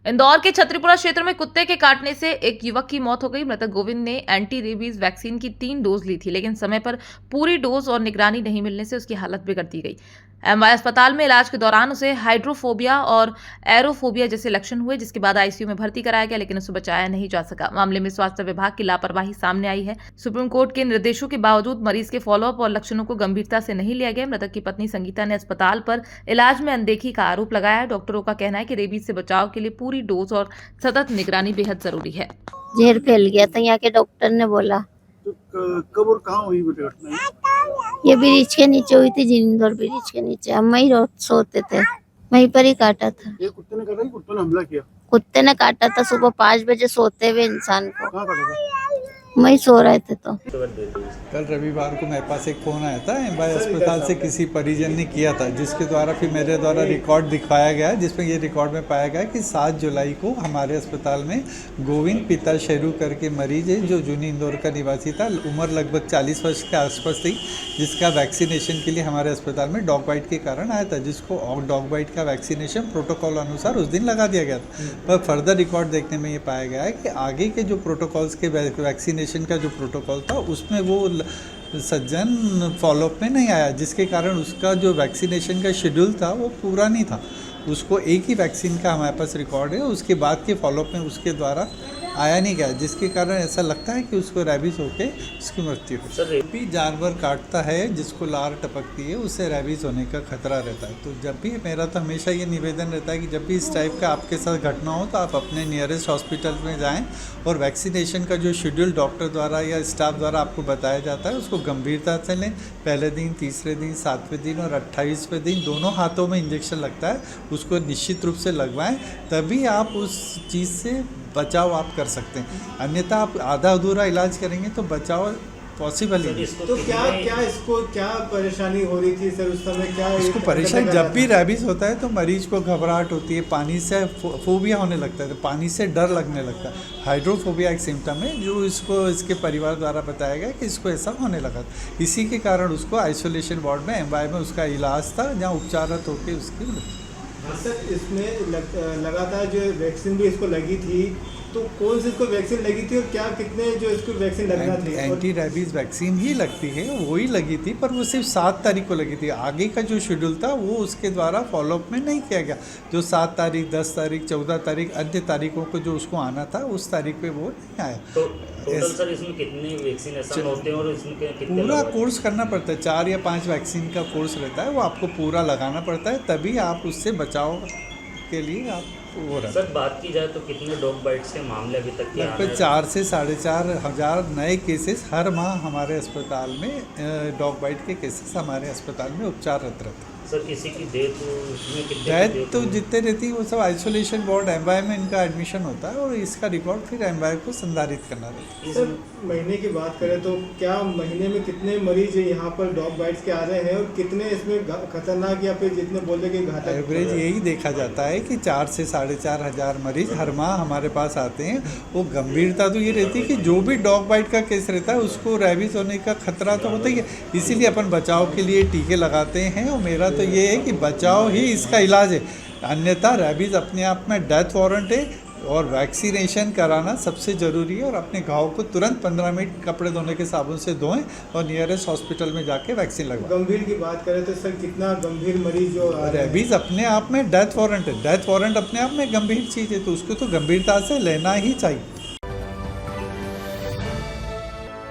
इंदौर के छतरीपुरा क्षेत्र में कुत्ते के काटने से एक युवक की मौत हो गई। मृतक गोविंद ने एंटी रेबीज वैक्सीन की 3 डोज ली थी, लेकिन समय पर पूरी डोज और निगरानी नहीं मिलने से उसकी हालत बिगड़ दी गई। एमवाय अस्पताल में इलाज के दौरान उसे हाइड्रोफोबिया और एरोफोबिया जैसे लक्षण हुए, जिसके बाद आईसीयू में भर्ती कराया गया, लेकिन उसे बचाया नहीं जा सका। मामले में स्वास्थ्य विभाग की लापरवाही सामने आई है। सुप्रीम कोर्ट के निर्देशों के बावजूद मरीज के फॉलोअप और लक्षणों को गंभीरता से नहीं लिया गया। मृतक की पत्नी संगीता ने अस्पताल पर इलाज में अनदेखी का आरोप लगाया है। डॉक्टरों का कहना है कि रेबीज से बचाव के लिए पूरी डोज और सतत निगरानी बेहद जरूरी है। जहर फैल गया था, यहाँ के डॉक्टर ने बोला। तो कब और कहाँ हुई बेटे घटना? ये ब्रिज के नीचे हुई थी, जिंदौर ब्रिज के नीचे। हम वहीं सोते थे, वहीं पर ही काटा था। ये कुत्ते ने काटा कि कुत्ते ने हमला किया? कुत्ते ने काटा था सुबह 5 बजे सोते हुए इंसान को। कहाँ काटा था? वहीं सो रहे थे तो कल रविवार को मेरे पास एक फ़ोन आया था एमवाय अस्पताल से, किसी परिजन ने किया था, जिसके द्वारा फिर मेरे द्वारा रिकॉर्ड दिखाया गया, जिसमें ये रिकॉर्ड में पाया गया कि 7 जुलाई को हमारे अस्पताल में गोविंद पिता शेरू करके मरीज है, जो जूनी इंदौर का निवासी था, उम्र लगभग 40 वर्ष के आसपास थी, जिसका वैक्सीनेशन के लिए हमारे अस्पताल में डॉग बाइट के कारण आया था, जिसको डॉग बाइट का वैक्सीनेशन प्रोटोकॉल अनुसार उस दिन लगा दिया गया था। पर फर्दर रिकॉर्ड देखने में ये पाया गया है कि आगे के जो प्रोटोकॉल्स के वैक्सीनेशन का जो प्रोटोकॉल था उसमें वो सज्जन फॉलोअप में नहीं आया, जिसके कारण उसका जो वैक्सीनेशन का शेड्यूल था वो पूरा नहीं था। उसको एक ही वैक्सीन का हमारे पास रिकॉर्ड है, उसके बाद के फॉलोअप में उसके द्वारा आया नहीं गया, जिसके कारण ऐसा लगता है कि उसको रैबीज़ होके उसकी मृत्यु हो। सर भी जानवर काटता है जिसको लार टपकती है, उससे रैबीज़ होने का खतरा रहता है। तो जब भी मेरा तो हमेशा ये निवेदन रहता है कि जब भी इस टाइप का आपके साथ घटना हो तो आप अपने नियरेस्ट हॉस्पिटल में जाएं और वैक्सीनेशन का जो शेड्यूल डॉक्टर द्वारा या स्टाफ द्वारा आपको बताया जाता है उसको गंभीरता से लें। पहले दिन, तीसरे दिन, 7वें दिन और 28वें दिन दोनों हाथों में इंजेक्शन लगता है, उसको निश्चित रूप से लगवाएं, तभी आप उस चीज़ से बचाव आप कर सकते हैं। अन्यथा आप आधा अधूरा इलाज करेंगे तो बचाव पॉसिबल ही नहीं। तो क्या परेशानी हो रही थी सर उस समय? क्या इसको परेशानी जब भी रैबीज होता है तो मरीज को घबराहट होती है, पानी से फोबिया होने लगता है, तो पानी से डर लगने लगता है। हाइड्रोफोबिया एक सिम्टम है जो इसको इसके परिवार द्वारा बताया गया कि इसको ऐसा होने लगा। इसी के कारण उसको आइसोलेशन वार्ड में एमवाय में उसका इलाज था, जहाँ उपचारित होकर उसकी मृत्यु। सर इसमें लगातार जो वैक्सीन भी इसको लगी थी, तो कौन सी इसको वैक्सीन लगी थी और क्या कितने जो इसको वैक्सीन लगना थी? एंटी रैबीज वैक्सीन ही लगती है, वही लगी थी, पर वो सिर्फ 7 तारीख को लगी थी। आगे का जो शेड्यूल था वो उसके द्वारा फॉलोअप में नहीं किया गया। जो 7 तारीख, 10 तारीख, 14 तारीख, अन्य तारीखों को जो उसको आना था उस तारीख पे वो नहीं आया। तो टोटल सर इसमें कितने वैक्सीनेशन होते हैं और इसमें कितने पूरा कोर्स करना पड़ता है, 4 या 5 वैक्सीन का कोर्स रहता है, वो आपको पूरा लगाना पड़ता है, तभी आप उससे बचाव के लिए आप वो रहता है। सर बात की जाए तो कितने डॉग बाइट्स के मामले अभी तक लगभग 4 से 4.5 हज़ार नए केसेस हर माह हमारे अस्पताल में डॉग बाइट के केसेस हमारे अस्पताल में उपचाररत रहते हैं। सर किसी की डेथ डेथ तो जितने रहती है वो सब आइसोलेशन वार्ड एमवाय में इनका एडमिशन होता है और इसका रिकॉर्ड फिर एमवाय को संधारित करना रहता है। सर महीने की बात करें तो क्या महीने में कितने मरीज यहाँ पर डॉग बाइट्स के आ रहे हैं और कितने इसमें खतरनाक या फिर जितने बोले कि घातक? एवरेज यही देखा जाता है कि 4 से 4.5 हज़ार मरीज हर माह हमारे पास आते हैं। वो गंभीरता तो ये रहती है कि जो भी डॉग बाइट का केस रहता है उसको रैबीज होने का खतरा तो होता ही है, इसीलिए अपन बचाव के लिए टीके लगाते हैं। और मेरा तो ये है कि बचाव ही इसका इलाज है, अन्यथा रैबीज अपने आप में डेथ वारंट है और वैक्सीनेशन कराना सबसे ज़रूरी है। और अपने घाव को तुरंत 15 मिनट कपड़े धोने के साबुन से धोएं और नियरेस्ट हॉस्पिटल में जाके वैक्सीन लगवाएं। गंभीर की बात करें तो सर कितना गंभीर मरीज जो रैबीज अपने आप में डेथ वारंट है, डेथ वारंट अपने आप में गंभीर चीज़ है, तो उसको तो गंभीरता से लेना ही चाहिए।